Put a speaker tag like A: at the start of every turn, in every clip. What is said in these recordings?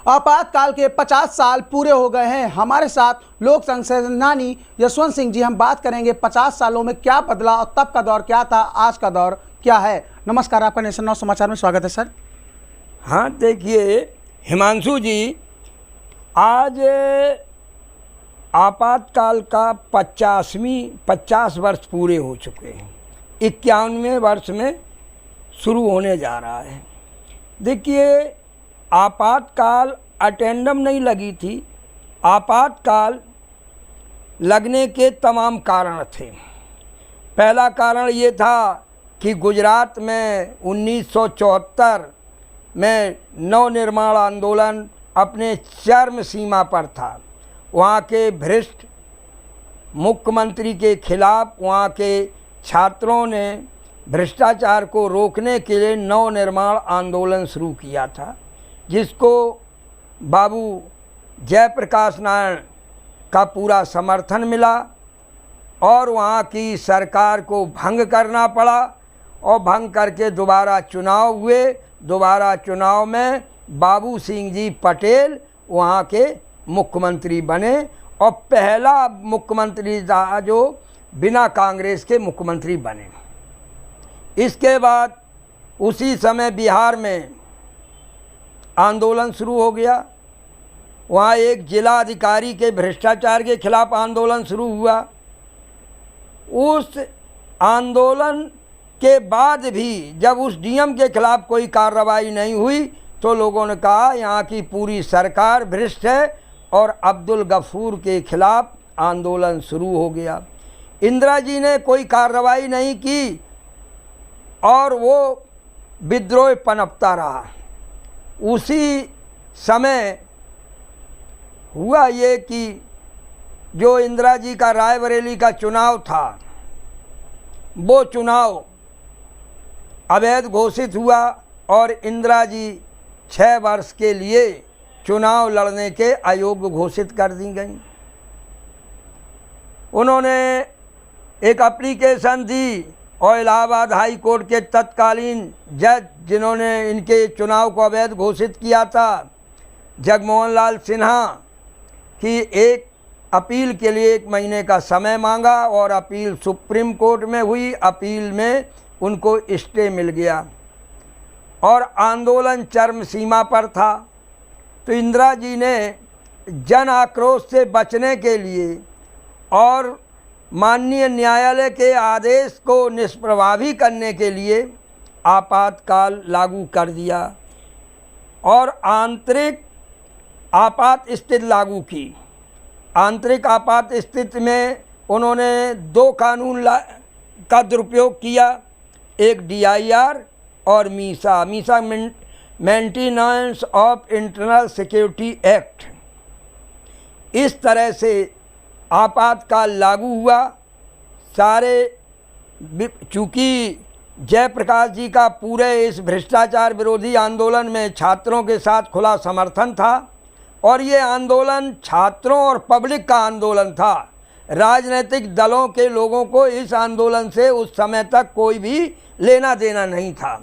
A: आपातकाल के 50 साल पूरे हो गए हैं। हमारे साथ लोक सेनानी यशवंत सिंह जी, हम बात करेंगे 50 सालों में क्या बदला और तब का दौर क्या था, आज का दौर क्या है। नमस्कार, आपका नेशन नाउ समाचार में स्वागत है सर।
B: हाँ, देखिए हिमांशु जी, आज आपातकाल का 50 वर्ष पूरे हो चुके हैं। 51वें वर्ष में शुरू होने जा रहा है। देखिए, आपातकाल अटेंडम नहीं लगी थी। आपातकाल लगने के तमाम कारण थे। पहला कारण ये था कि गुजरात में 1974 में नवनिर्माण आंदोलन अपने चरम सीमा पर था। वहाँ के भ्रष्ट मुख्यमंत्री के खिलाफ वहाँ के छात्रों ने भ्रष्टाचार को रोकने के लिए नवनिर्माण आंदोलन शुरू किया था, जिसको बाबू जयप्रकाश नारायण का पूरा समर्थन मिला और वहाँ की सरकार को भंग करना पड़ा और भंग करके दोबारा चुनाव हुए। दोबारा चुनाव में बाबू सिंह जी पटेल वहाँ के मुख्यमंत्री बने और पहला मुख्यमंत्री था जो बिना कांग्रेस के मुख्यमंत्री बने। इसके बाद उसी समय बिहार में आंदोलन शुरू हो गया। वहाँ एक जिला अधिकारी के भ्रष्टाचार के खिलाफ आंदोलन शुरू हुआ। उस आंदोलन के बाद भी जब उस डीएम के खिलाफ कोई कार्रवाई नहीं हुई तो लोगों ने कहा यहाँ की पूरी सरकार भ्रष्ट है और अब्दुल गफूर के खिलाफ आंदोलन शुरू हो गया। इंदिरा जी ने कोई कार्रवाई नहीं की और वो विद्रोह पनपता रहा। उसी समय हुआ ये कि जो इंदिरा जी का रायबरेली का चुनाव था, वो चुनाव अवैध घोषित हुआ और इंदिरा जी 6 वर्ष के लिए चुनाव लड़ने के अयोग्य घोषित कर दी गई। उन्होंने एक एप्लीकेशन दी और इलाहाबाद हाई कोर्ट के तत्कालीन जज, जिन्होंने इनके चुनाव को अवैध घोषित किया था, जगमोहन लाल सिन्हा, की एक अपील के लिए 1 महीने का समय मांगा और अपील सुप्रीम कोर्ट में हुई। अपील में उनको स्टे मिल गया और आंदोलन चरम सीमा पर था। तो इंदिरा जी ने जन आक्रोश से बचने के लिए और माननीय न्यायालय के आदेश को निष्प्रभावी करने के लिए आपातकाल लागू कर दिया और आंतरिक आपात स्थिति लागू की। आंतरिक आपात स्थिति में उन्होंने 2 कानून का दुरुपयोग किया, एक DIR और Misa maintenance of internal security act. इस तरह से आपातकाल लागू हुआ। चूँकि जयप्रकाश जी का पूरे इस भ्रष्टाचार विरोधी आंदोलन में छात्रों के साथ खुला समर्थन था और ये आंदोलन छात्रों और पब्लिक का आंदोलन था। राजनीतिक दलों के लोगों को इस आंदोलन से उस समय तक कोई भी लेना देना नहीं था।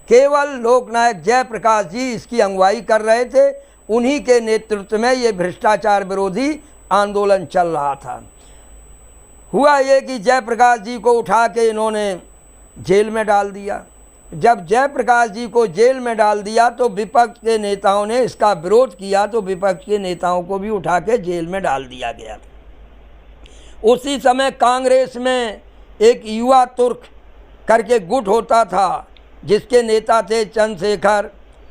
B: केवल लोकनायक जयप्रकाश जी इसकी अगुवाई कर रहे थे। उन्हीं के नेतृत्व में ये भ्रष्टाचार विरोधी आंदोलन चल रहा था। हुआ ये कि जयप्रकाश जी को उठा के इन्होंने जेल में डाल दिया। जब जयप्रकाश जी को जेल में डाल दिया तो विपक्ष के नेताओं ने इसका विरोध किया, तो विपक्ष के नेताओं को भी उठा के जेल में डाल दिया गया। उसी समय कांग्रेस में एक युवा तुर्क करके गुट होता था, जिसके नेता थे चंद्रशेखर,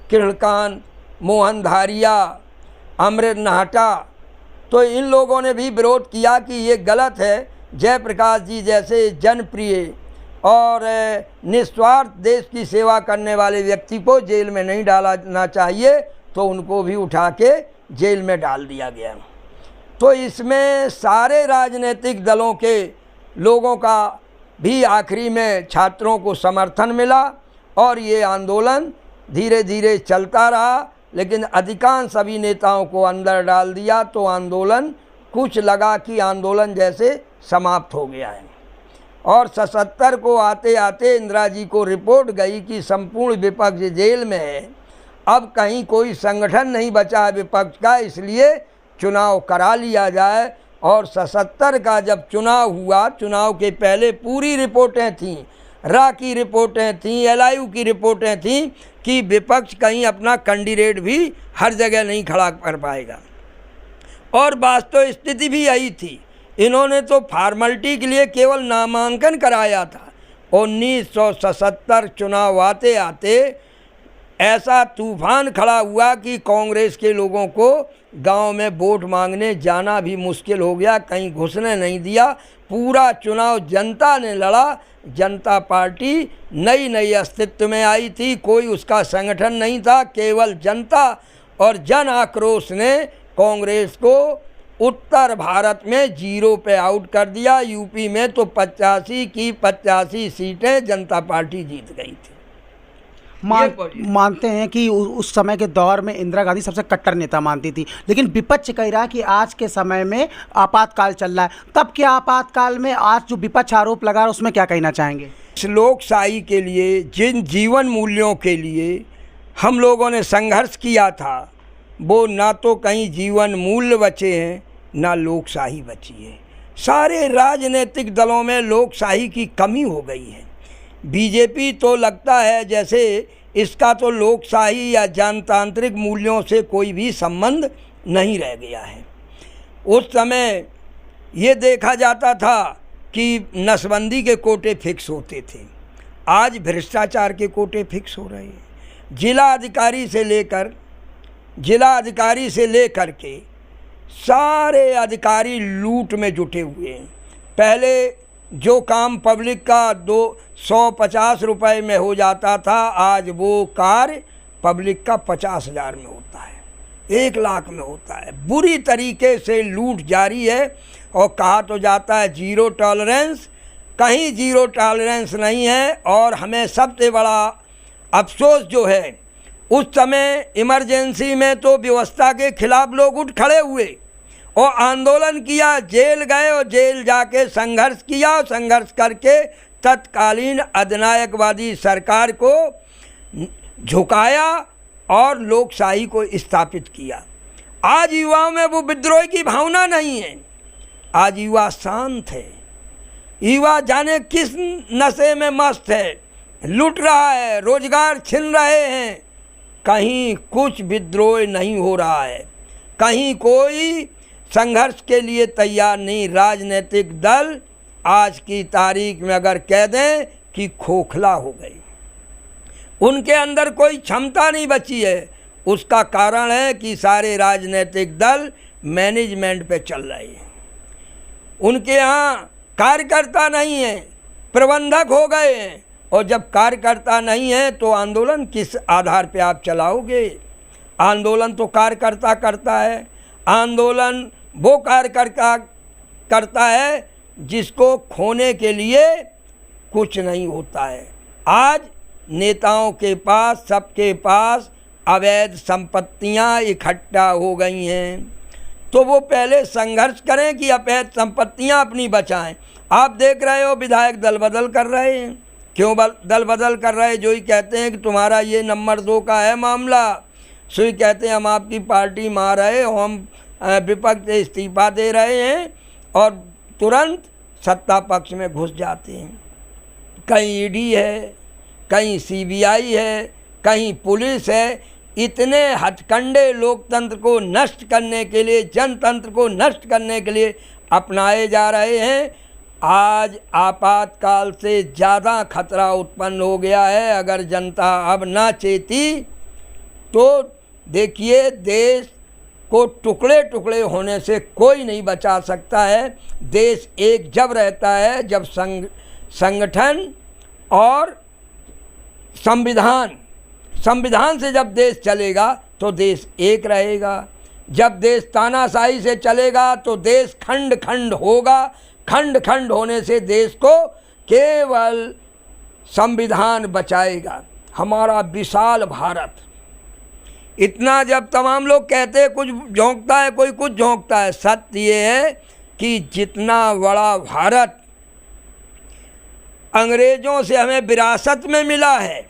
B: किरणकांत, मोहन धारिया, अमृत नाहटा। तो इन लोगों ने भी विरोध किया कि ये गलत है। जयप्रकाश जी जैसे जनप्रिय और निस्वार्थ देश की सेवा करने वाले व्यक्ति को जेल में नहीं डालना चाहिए, तो उनको भी उठा के जेल में डाल दिया गया। तो इसमें सारे राजनीतिक दलों के लोगों का भी आखिरी में छात्रों को समर्थन मिला और ये आंदोलन धीरे धीरे चलता रहा, लेकिन अधिकांश सभी नेताओं को अंदर डाल दिया। तो आंदोलन कुछ लगा कि आंदोलन जैसे समाप्त हो गया है और 77 को आते आते इंदिरा जी को रिपोर्ट गई कि संपूर्ण विपक्ष जेल में है, अब कहीं कोई संगठन नहीं बचा है विपक्ष का, इसलिए चुनाव करा लिया जाए। और 77 का जब चुनाव हुआ, चुनाव के पहले पूरी रिपोर्टें थीं, रा की रिपोर्टें थीं, LIU की रिपोर्टें थीं कि विपक्ष कहीं अपना कैंडिडेट भी हर जगह नहीं खड़ा कर पाएगा। और वास्तव स्थिति भी यही थी। इन्होंने तो फॉर्मेलिटी के लिए केवल नामांकन कराया था। 1977 चुनाव आते आते ऐसा तूफान खड़ा हुआ कि कांग्रेस के लोगों को गांव में वोट मांगने जाना भी मुश्किल हो गया, कहीं घुसने नहीं दिया। पूरा चुनाव जनता ने लड़ा। जनता पार्टी नई नई अस्तित्व में आई थी, कोई उसका संगठन नहीं था, केवल जनता और जन आक्रोश ने कांग्रेस को उत्तर भारत में 0 पे आउट कर दिया। यूपी में तो 85 की 85 सीटें जनता पार्टी जीत गई थी।
A: मानते हैं कि उस समय के दौर में इंदिरा गांधी सबसे कट्टर नेता मानती थी, लेकिन विपक्ष कह रहा है कि आज के समय में आपातकाल चल रहा है। तब क्या आपातकाल में आज जो विपक्ष आरोप लगा रहा है उसमें क्या कहना चाहेंगे?
B: इस लोकशाही के लिए, जिन जीवन मूल्यों के लिए हम लोगों ने संघर्ष किया था, वो ना तो कहीं जीवन मूल्य बचे हैं, ना लोकशाही बची है। सारे राजनीतिक दलों में लोकशाही की कमी हो गई है। बीजेपी तो लगता है जैसे इसका तो लोकशाही या जनतांत्रिक मूल्यों से कोई भी संबंध नहीं रह गया है। उस समय ये देखा जाता था कि नसबंदी के कोटे फिक्स होते थे, आज भ्रष्टाचार के कोटे फिक्स हो रहे हैं। जिला अधिकारी से लेकर के सारे अधिकारी लूट में जुटे हुए हैं। पहले जो काम पब्लिक का 250 रुपये में हो जाता था, आज वो कार्य पब्लिक का 50,000 में होता है, 1 लाख में होता है। बुरी तरीके से लूट जारी है। और कहा तो जाता है जीरो टॉलरेंस, कहीं जीरो टॉलरेंस नहीं है। और हमें सबसे बड़ा अफसोस जो है, उस समय इमरजेंसी में तो व्यवस्था के खिलाफ लोग उठ खड़े हुए और आंदोलन किया, जेल गए और जेल जाके संघर्ष किया और संघर्ष करके तत्कालीन अधिनायकवादी सरकार को झुकाया और लोकशाही को स्थापित किया। आज युवाओं में वो विद्रोह की भावना नहीं है। आज युवा शांत है, युवा जाने किस नशे में मस्त है, लूट रहा है, रोजगार छीन रहे हैं। कहीं कुछ विद्रोह नहीं हो रहा है, कहीं कोई संघर्ष के लिए तैयार नहीं। राजनीतिक दल आज की तारीख में अगर कह दें कि खोखला हो गई, उनके अंदर कोई क्षमता नहीं बची है, उसका कारण है कि सारे राजनीतिक दल मैनेजमेंट पे चल रहे हैं। उनके यहाँ कार्यकर्ता नहीं है, प्रबंधक हो गए हैं। और जब कार्यकर्ता नहीं है तो आंदोलन किस आधार पे आप चलाओगे? आंदोलन तो कार्यकर्ता करता है। आंदोलन वो कार्यकर्ता करता है जिसको खोने के लिए कुछ नहीं होता है। आज नेताओं के पास, सबके पास अवैध संपत्तियां इकट्ठा हो गई हैं, तो वो पहले संघर्ष करें कि अवैध संपत्तियां अपनी बचाएं। आप देख रहे हो विधायक दल बदल कर रहे हैं। क्यों दल बदल कर रहे हैं? जो ही कहते हैं कि तुम्हारा ये नंबर 2 का है मामला, सो ही कहते हैं हम आपकी पार्टी मार रहे हो, हम विपक्ष से इस्तीफा दे रहे हैं, और तुरंत सत्ता पक्ष में घुस जाते हैं। कहीं ईडी है, कहीं सीबीआई है, कहीं पुलिस है। इतने हथकंडे लोकतंत्र को नष्ट करने के लिए, जनतंत्र को नष्ट करने के लिए अपनाए जा रहे हैं। आज आपातकाल से ज़्यादा खतरा उत्पन्न हो गया है। अगर जनता अब ना चेती तो देखिए, देश को टुकड़े टुकड़े होने से कोई नहीं बचा सकता है। देश एक जब रहता है जब संगठन और संविधान से जब देश चलेगा तो देश एक रहेगा। जब देश तानाशाही से चलेगा तो देश खंड खंड होगा। खंड खंड होने से देश को केवल संविधान बचाएगा। हमारा विशाल भारत, इतना जब तमाम लोग कहते हैं कुछ झोंकता है, कोई कुछ झोंकता है, सत्य ये है कि जितना बड़ा भारत अंग्रेज़ों से हमें विरासत में मिला है,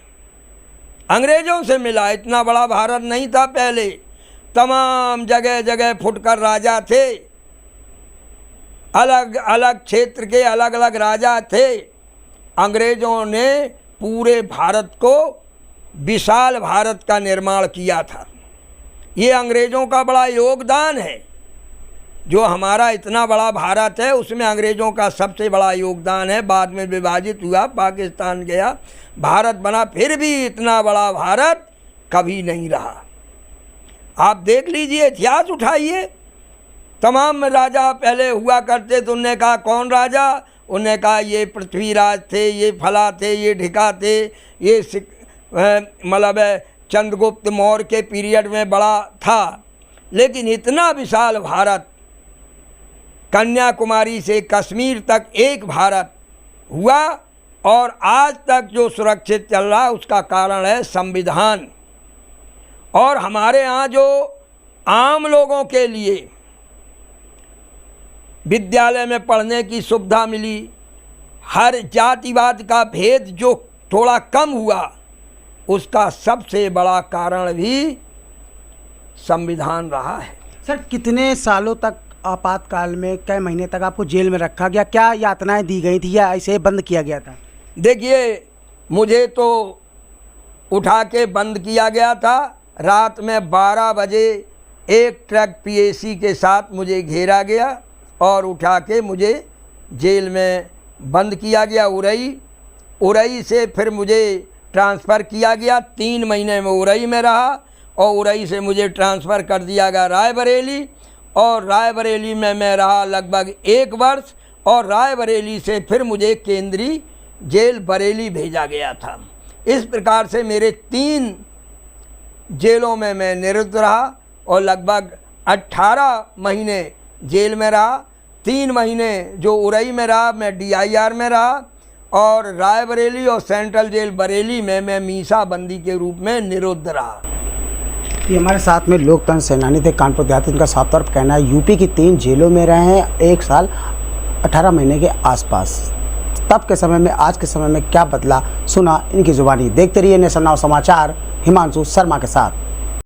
B: अंग्रेज़ों से मिला। इतना बड़ा भारत नहीं था पहले, तमाम जगह जगह फुटकर राजा थे, अलग अलग क्षेत्र के अलग अलग राजा थे। अंग्रेज़ों ने पूरे भारत को, विशाल भारत का निर्माण किया था। ये अंग्रेज़ों का बड़ा योगदान है। जो हमारा इतना बड़ा भारत है उसमें अंग्रेज़ों का सबसे बड़ा योगदान है। बाद में विभाजित हुआ, पाकिस्तान गया, भारत बना, फिर भी इतना बड़ा भारत कभी नहीं रहा। आप देख लीजिए, इतिहास उठाइए, तमाम राजा पहले हुआ करते तो उन्होंने कहा कौन राजा, उन्होंने कहा ये पृथ्वीराज थे, ये फला थे, ये ढिका थे, ये मतलब चंद्रगुप्त मौर्य के पीरियड में बड़ा था। लेकिन इतना विशाल भारत, कन्याकुमारी से कश्मीर तक एक भारत हुआ, और आज तक जो सुरक्षित चल रहा है उसका कारण है संविधान। और हमारे यहाँ जो आम लोगों के लिए विद्यालय में पढ़ने की सुविधा मिली, हर जातिवाद का भेद जो थोड़ा कम हुआ, उसका सबसे बड़ा कारण भी संविधान रहा है।
A: सर, कितने सालों तक आपातकाल में, कई महीने तक आपको जेल में रखा गया? क्या यातनाएं दी गई थी या ऐसे बंद किया गया था?
B: देखिए, मुझे तो उठा के बंद किया गया था। रात में 12 बजे एक ट्रक पीएसी के साथ मुझे घेरा गया और उठा के मुझे जेल में बंद किया गया, उरई से फिर मुझे ट्रांसफ़र किया गया। 3 महीने में उरई में रहा और उरई से मुझे ट्रांसफ़र कर दिया गया रायबरेली, और रायबरेली में मैं रहा लगभग 1 वर्ष, और रायबरेली से फिर मुझे केंद्रीय जेल बरेली भेजा गया था। इस प्रकार से मेरे 3 जेलों में मैं निरुद्ध रहा और लगभग 18 महीने जेल में रहा। 3 महीने जो उरई में रहा मैं DIR में रहा, और रायबरेली और सेंट्रल जेल बरेली में मैं मीसा बंदी के रूप में निरुद्ध रहा।
A: ये हमारे साथ में लोकतंत्र सेनानी थे कानपुर देहात। इनका साफ तौर पर कहना है यूपी की 3 जेलों में रहे हैं 1 साल 18 महीने के आसपास। तब के समय में आज के समय में क्या बदला, सुना इनकी जुबानी। देखते रहिए नेशन नाउ समाचार हिमांशु शर्मा के साथ।